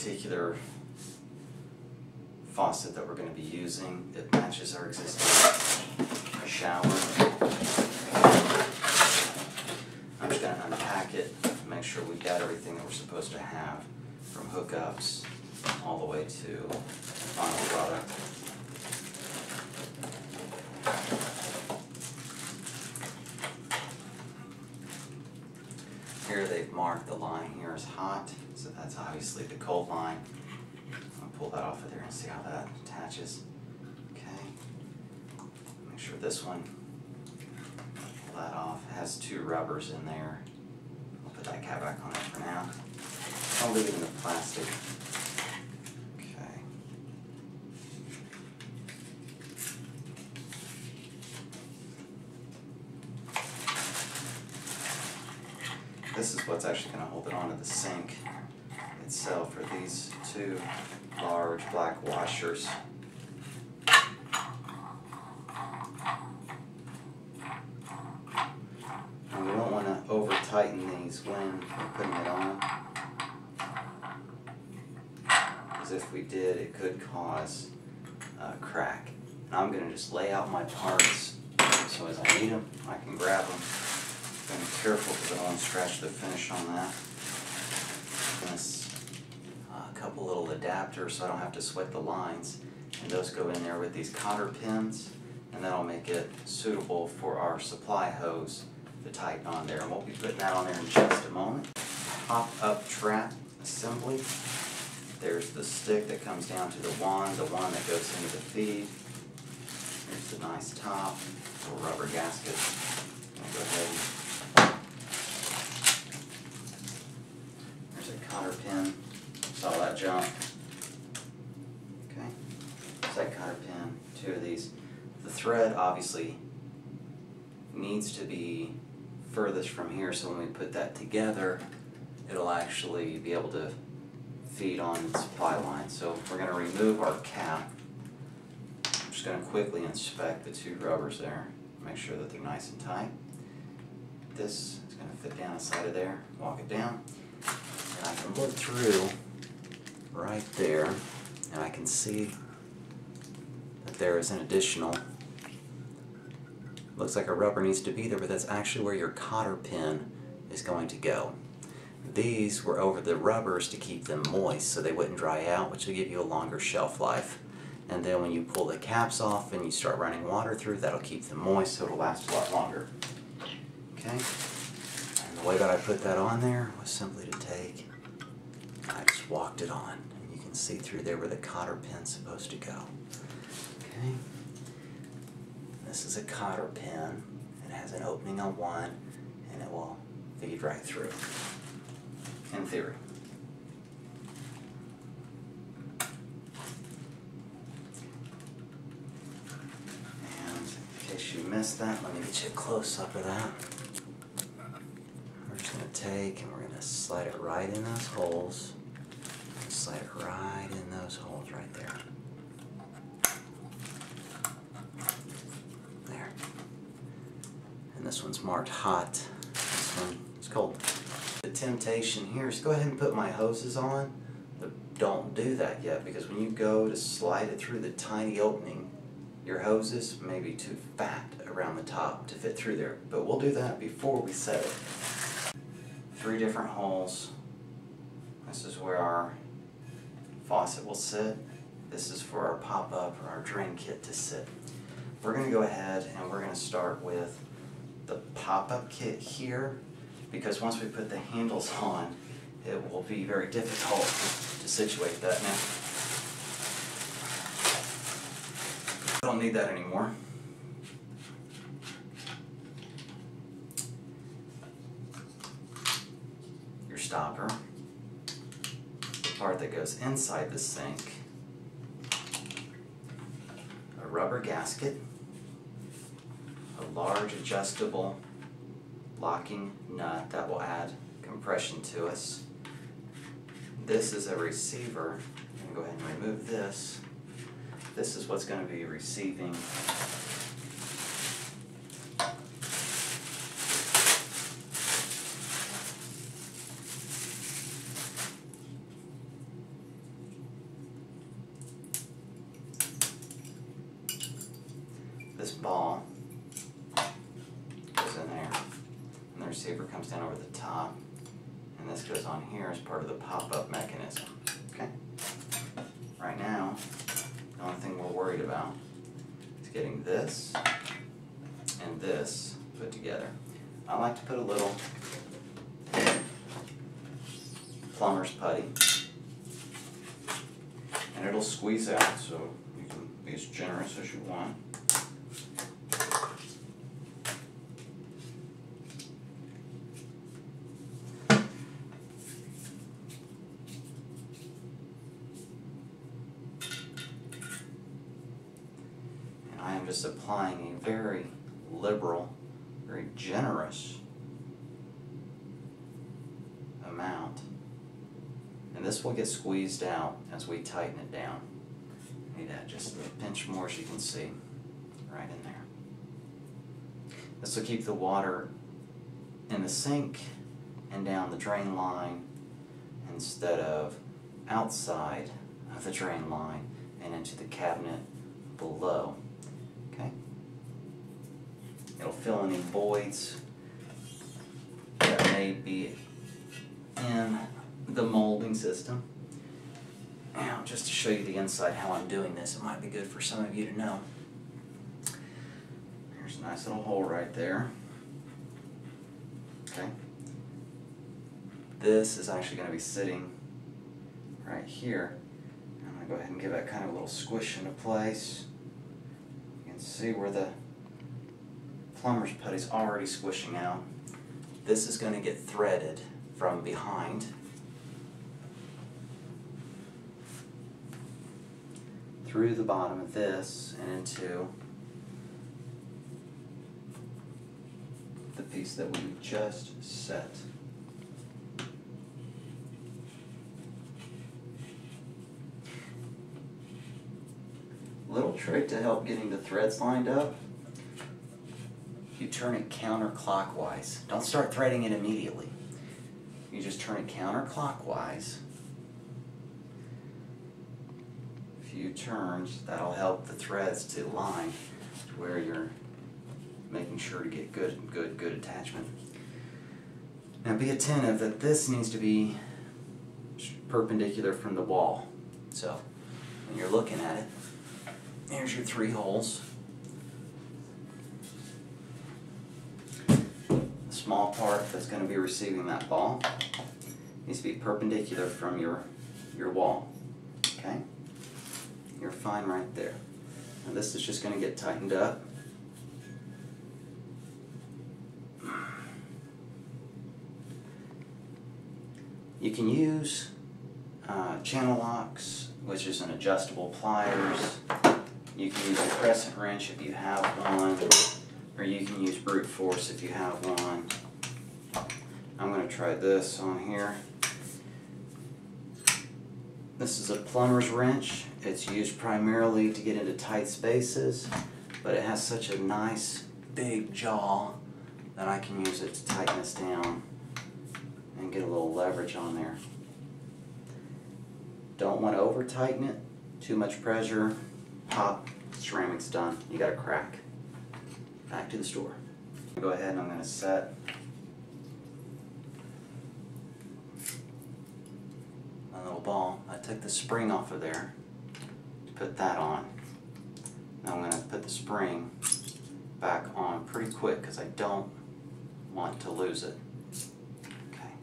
particular faucet that we're going to be using. It matches our existing shower. I'm just going to unpack it and make sure we've got everything that we're supposed to have, from hookups all the way to the final product. Here they've marked the line here as hot, so that's obviously the cold line. I'll pull that off of there and see how that attaches. Okay. Make sure this one, pull that off. It has two rubbers in there. I'll put that cap back on it for now. I'll leave it in the plastic. Okay. This is what's actually going to hold it onto the sink itself, are these two large black washers. And we don't want to over tighten these when we're putting it on, because if we did, it could cause a crack. And I'm going to just lay out my parts so as I need them, I can grab them. I'm going to be careful because I don't want to scratch the finish on that. A couple little adapters so I don't have to sweat the lines, and those go in there with these cotter pins, and that'll make it suitable for our supply hose to tighten on there. And we'll be putting that on there in just a moment. Pop-up trap assembly. There's the stick that comes down to the wand that goes into the feed. Here's the nice top, little rubber gasket. I'll go ahead and cotter pin, saw that jump. Okay, there's that cotter pin, two of these. The thread obviously needs to be furthest from here, so when we put that together, it'll actually be able to feed on the supply line. So we're going to remove our cap. I'm just going to quickly inspect the two rubbers there, make sure that they're nice and tight. This is going to fit down the side of there, walk it down. I can look through right there, and I can see that there is an additional, looks like a rubber needs to be there, but that's actually where your cotter pin is going to go. These were over the rubbers to keep them moist so they wouldn't dry out, which will give you a longer shelf life. And then when you pull the caps off and you start running water through, that'll keep them moist, so it'll last a lot longer. Okay? And the way that I put that on there was simply to take, I just walked it on, and you can see through there where the cotter pin's supposed to go. Okay, this is a cotter pin. It has an opening on one, and it will feed right through, in theory. And in case you missed that, let me get you a close-up of that. We're just going to take and we're going to slide it right in those holes. Slide it right in those holes right there. There. And this one's marked hot. This one is cold. The temptation here is to go ahead and put my hoses on, but don't do that yet, because when you go to slide it through the tiny opening, your hoses may be too fat around the top to fit through there. But we'll do that before we set it. 3 different holes. This is where our faucet will sit. This is for our pop-up or our drain kit to sit. We're going to go ahead and we're going to start with the pop-up kit here, because once we put the handles on, it will be very difficult to situate that. Now, I don't need that anymore. Your stopper, the part that goes inside the sink, a rubber gasket, a large adjustable locking nut that will add compression to us. This is a receiver. I'm going to go ahead and remove this. This is what's going to be receiving receiver comes down over the top, and this goes on here as part of the pop-up mechanism. Okay? Right now, the only thing we're worried about is getting this and this put together. I like to put a little Plumber's Putty, and it'll squeeze out, so you can be as generous as you want. And I am just applying a very liberal, very generous amount. And this will get squeezed out as we tighten it down. Need to add just a pinch more, as you can see, right in there. This will keep the water in the sink and down the drain line instead of outside of the drain line and into the cabinet below. Okay? It'll fill any voids that may be in the molding system. Now, just to show you the inside how I'm doing this, it might be good for some of you to know. There's a nice little hole right there. Okay. This is actually going to be sitting right here. I'm going to go ahead and give that kind of a little squish into place. You can see where the plumber's putty is already squishing out. This is going to get threaded from behind through the bottom of this and into the piece that we just set. Little trick to help getting the threads lined up: you turn it counterclockwise. Don't start threading it immediately. You just turn it counterclockwise. A few turns, that'll help the threads to line to where you're making sure to get good attachment. Now be attentive that this needs to be perpendicular from the wall. So when you're looking at it, there's your 3 holes. The small part that's going to be receiving that ball needs to be perpendicular from your wall. Okay? You're fine right there. Now this is just going to get tightened up. You can use channel locks, which is an adjustable pliers. You can use a crescent wrench if you have one, or you can use brute force if you have one. I'm going to try this on here. This is a plumber's wrench. It's used primarily to get into tight spaces, but it has such a nice big jaw that I can use it to tighten this down and get a little leverage on there. Don't want to over tighten it. Too much pressure, pop, ceramic's done. You got a crack. Back to the store. Go ahead and I'm going to set my little ball. I took the spring off of there to put that on. Now I'm going to put the spring back on pretty quick because I don't want to lose it. Okay.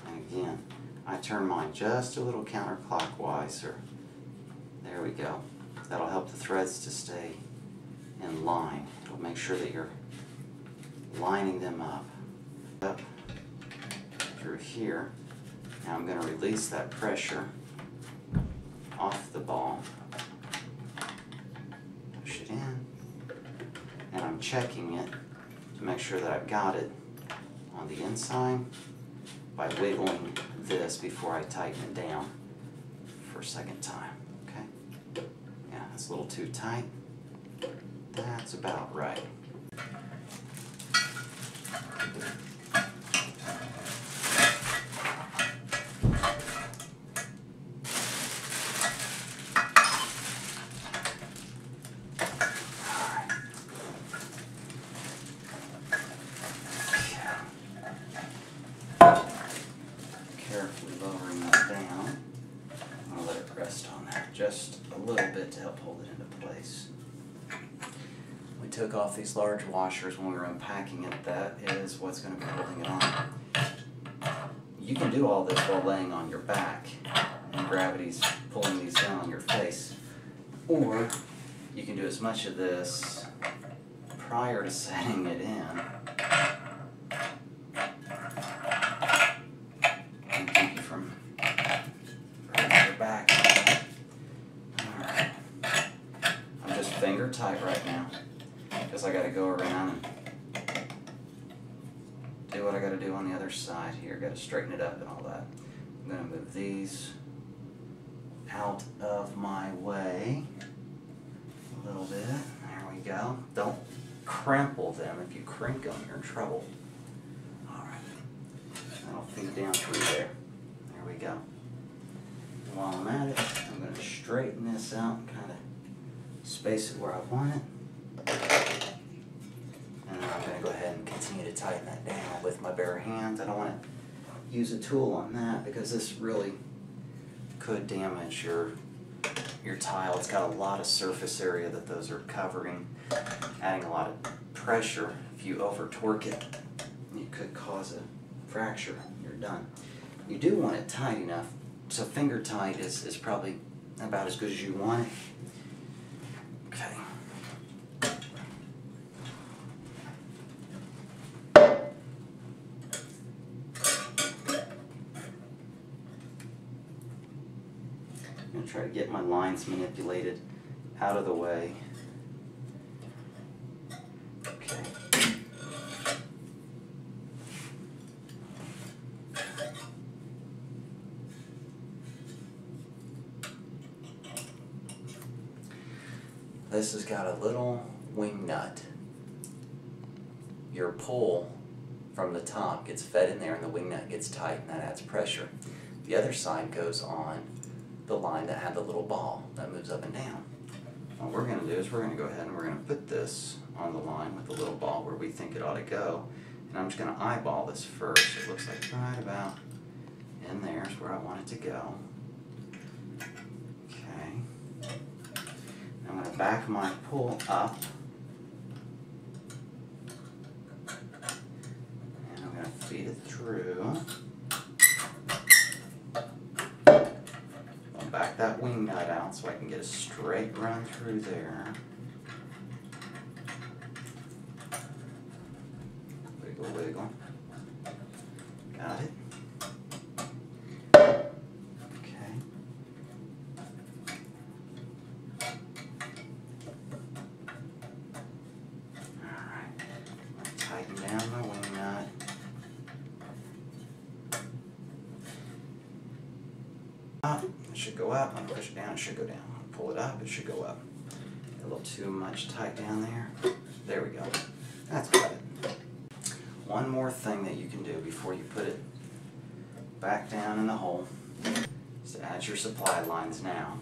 And again, I turn mine just a little counterclockwise. There we go. That'll help the threads to stay in line. It'll make sure that you're lining them up through here. Now I'm going to release that pressure off the ball. Push it in. And I'm checking it to make sure that I've got it on the inside by wiggling this before I tighten it down for a second time. Okay? Yeah, that's a little too tight. That's about right. help hold it into place. We took off these large washers when we were unpacking it. That is what's going to be holding it on. You can do all this while laying on your back and gravity's pulling these down on your face. Or you can do as much of this prior to setting it in and keep you from hurting your back. Alright. I'm just finger tight right now because I got to go around and do what I got to do on the other side here. Got to straighten it up and all that. I'm going to move these out of my way a little bit. There we go. Don't crimple them. If you crimp them, you're in trouble. Alright. That'll feed down through there. There we go. While I'm at it, I'm going to straighten this out and kind of space it where I want it. And then I'm going to go ahead and continue to tighten that down with my bare hands. I don't want to use a tool on that because this really could damage your tile. It's got a lot of surface area that those are covering, adding a lot of pressure. If you over torque it, you could cause a fracture. You're done. You do want it tight enough, so finger tight is probably about as good as you want it. Okay. I'm going to try to get my lines manipulated out of the way. Okay. This has got a little wing nut. Your pull from the top gets fed in there and the wing nut gets tight and that adds pressure. The other side goes on the line that had the little ball that moves up and down. What we're going to do is we're going to go ahead and we're going to put this on the line with the little ball where we think it ought to go. And I'm just going to eyeball this first. It looks like right about in there is where I want it to go. Okay. I'm going to back my pull up. And I'm going to feed it through. Back that wing nut out so I can get a straight run through there. Wiggle, wiggle. Got it. Okay. Alright. Tighten down my wing nut. Up, it should go up. I'll push it down, it should go down. Pull it up, it should go up. A little too much tight down there. There we go. That's got it. One more thing that you can do before you put it back down in the hole is to add your supply lines now.